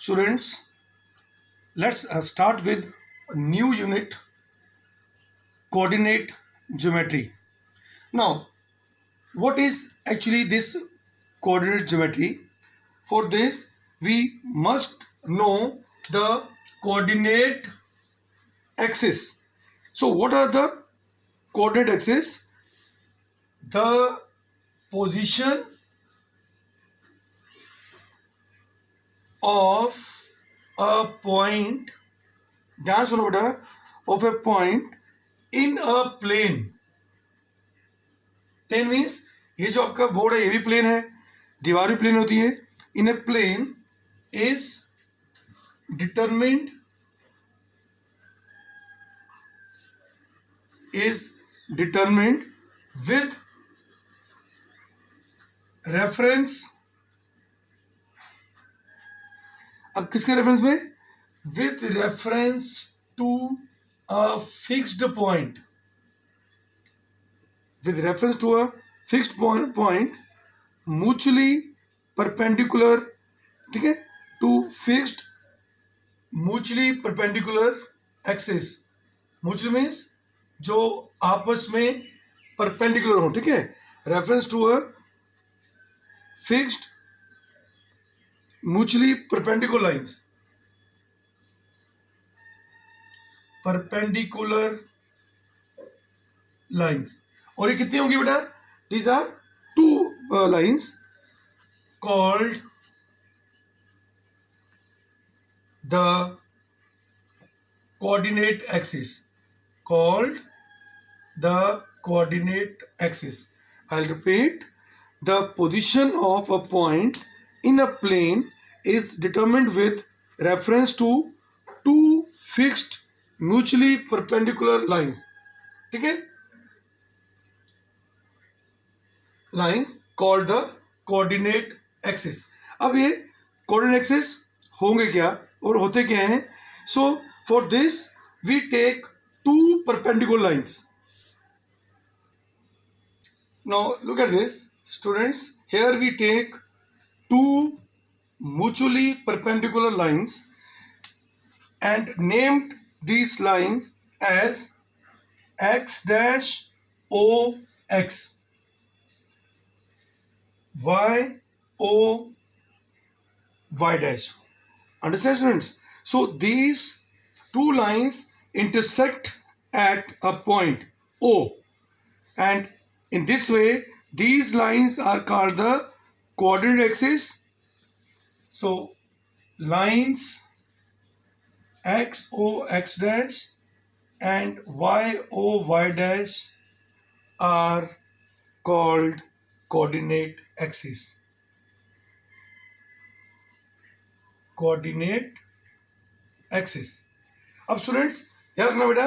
Students, let's start with a new unit, coordinate geometry. Now, what is actually this coordinate geometry? For this, we must know the coordinate axis. So, what are the coordinate axis? The position of a point, ध्यान सुनो बेटा, of a point in a plane. Plane means ये जो आपका board है ये भी plane है, दीवार भी प्लेन होती है. In a plane is determined with reference. अब किसके रेफरेंस में? With reference to a fixed point. with reference to a fixed point mutually perpendicular. ठीक है, to fixed mutually perpendicular axis. mutually means जो आपस में perpendicular हो. ठीक है, reference to a fixed mutually perpendicular lines. और ये कितनी होंगी बेटा? These are two lines called the coordinate axis. I will repeat. The position of a point in a plane is determined with reference to two fixed mutually perpendicular lines. ठीक है, lines called the coordinate axis. अब ये coordinate axis होंगे क्या और होते क्या हैं? So for this we take two perpendicular lines. Now look at this students. Here we take two mutually perpendicular lines and named these lines as x dash o x, y o y dash. Understand, students? So these two lines intersect at a point O, and in this way these lines are called the coordinate axis. So lines x o x dash and y o y dash are called coordinate axis. अब students याद रखना बेटा,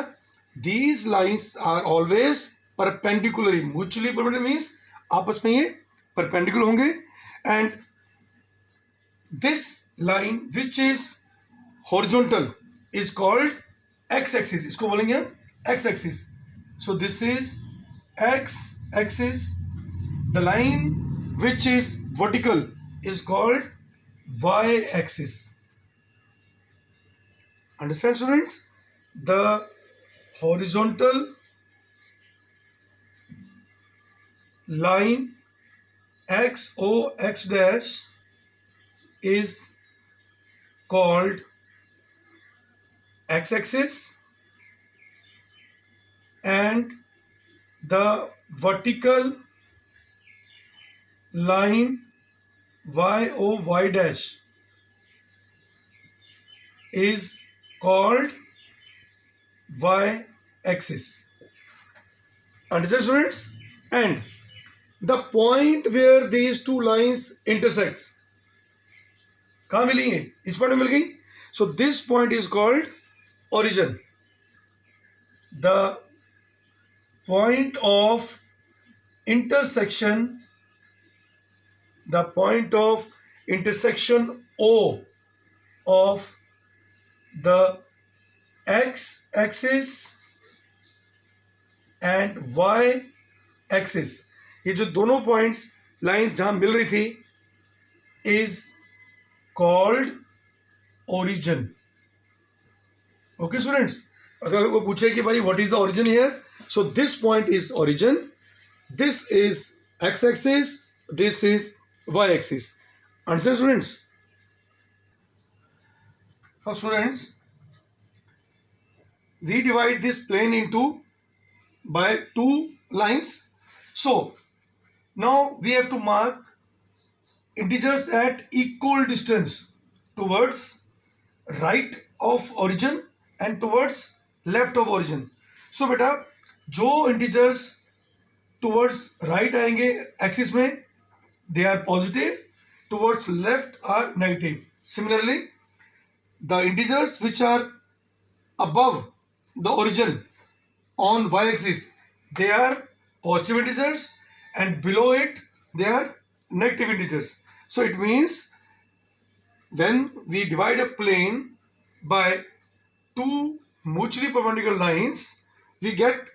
these lines are always perpendicularly. mutually perpendicular means आपस में ये perpendicular होंगे, and this line which is horizontal is called x axis. इसको बोलेंगे हम x axis. So this is x axis. The line which is vertical is called y axis. Understand, students? The horizontal line x o x dash is called x-axis, and the vertical line y-o-y dash is called y-axis. Understand, students? And the point where these two lines intersects, कहाँ मिलेंगे? इस point में मिल गई. So this point is called origin. The point of intersection O of the x axis and y axis, ये जो दोनों points lines जहां मिल रही थी, is called origin. Okay students, अगर वो पूछे कि भाई what is the origin here, so this point is origin, this is x axis, this is y axis. Understand students? Now students, we divide this plane into by two lines. So now we have to mark integers at equal distance towards right of origin and towards left of origin. So बेटा जो integers towards right आएंगे axis में, they are positive, towards left are negative. Similarly, the integers which are above the origin on y axis, they are positive integers, and below it they are negative integers. So it means when we divide a plane by two mutually perpendicular lines, we get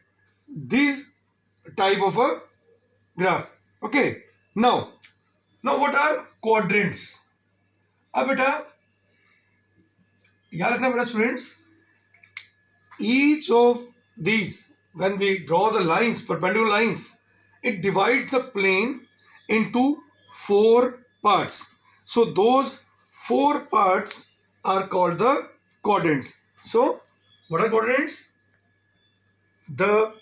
this type of a graph. Okay, now what are quadrants? अब बेटा याद रखना बेटा students, each of these, when we draw the lines, perpendicular lines, it divides the plane into 4 parts. So those 4 parts are called the quadrants. So what are quadrants? The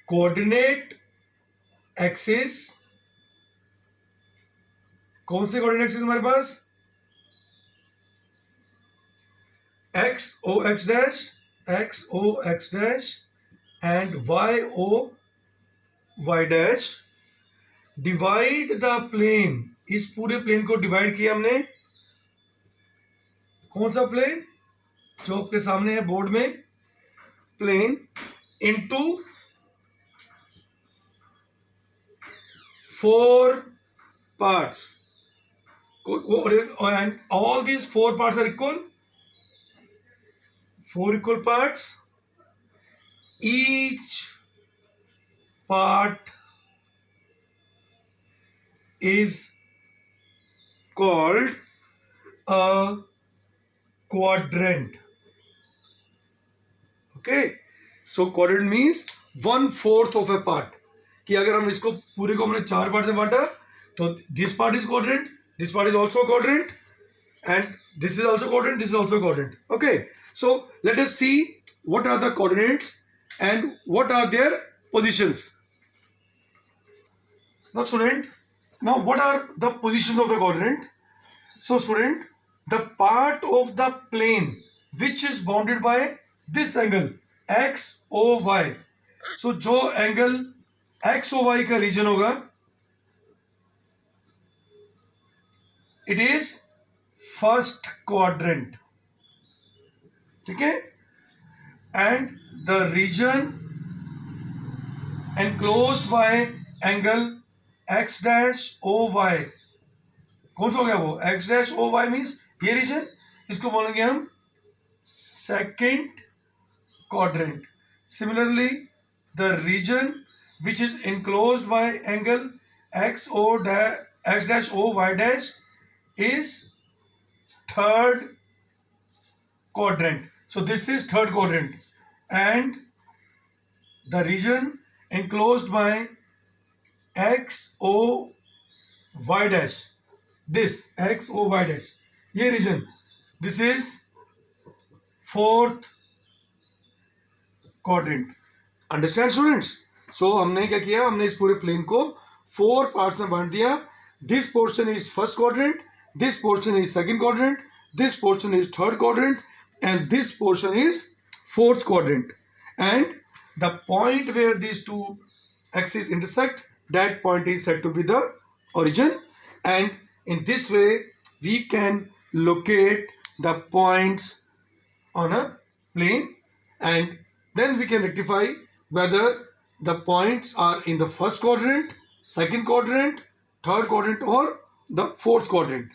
coordinate axis, कौन से coordinate axis हमारे पास? x o x dash, x o x dash and y o y dash divide the plane. इस पूरे plane को divide किया हमने, कौन सा प्लेन जो आपके सामने है बोर्ड में, plane into 4 parts, and all these 4 parts are equal, 4 equal parts. Each part is called a quadrant. Okay, so quadrant means 1/4 of a part. कि अगर हम इसको पूरे को हमने 4 पार्ट में बांटा, तो this part is quadrant, this part is also a quadrant, and this is also quadrant, this is also a quadrant. Okay, so let us see what are the coordinates and what are their positions. Now student, now what are the positions of the quadrant? So student, the part of the plane which is bounded by this angle x o y, so जो angle x o y का reason होगा, it is first quadrant. ठीक है, and the region enclosed by angle x dash o y, कौन सा हो गया वो, x dash o y means ये रीजन, इसको बोलेंगे हम second quadrant. Similarly, the region which is enclosed by angle x dash o y dash is third quadrant. So this is third quadrant, and the region enclosed by x o y dash, this x o y dash, ये region, this is fourth quadrant. Understand students? So हमने क्या किया, हमने इस पूरे plane को 4 parts में बांट दिया. This portion is first quadrant, this portion is second quadrant, this portion is third quadrant, and this portion is fourth quadrant. And the point where these two axes intersect, that point is said to be the origin. And in this way we can locate the points on a plane, and then we can rectify whether the points are in the first quadrant, second quadrant, third quadrant or the fourth quadrant.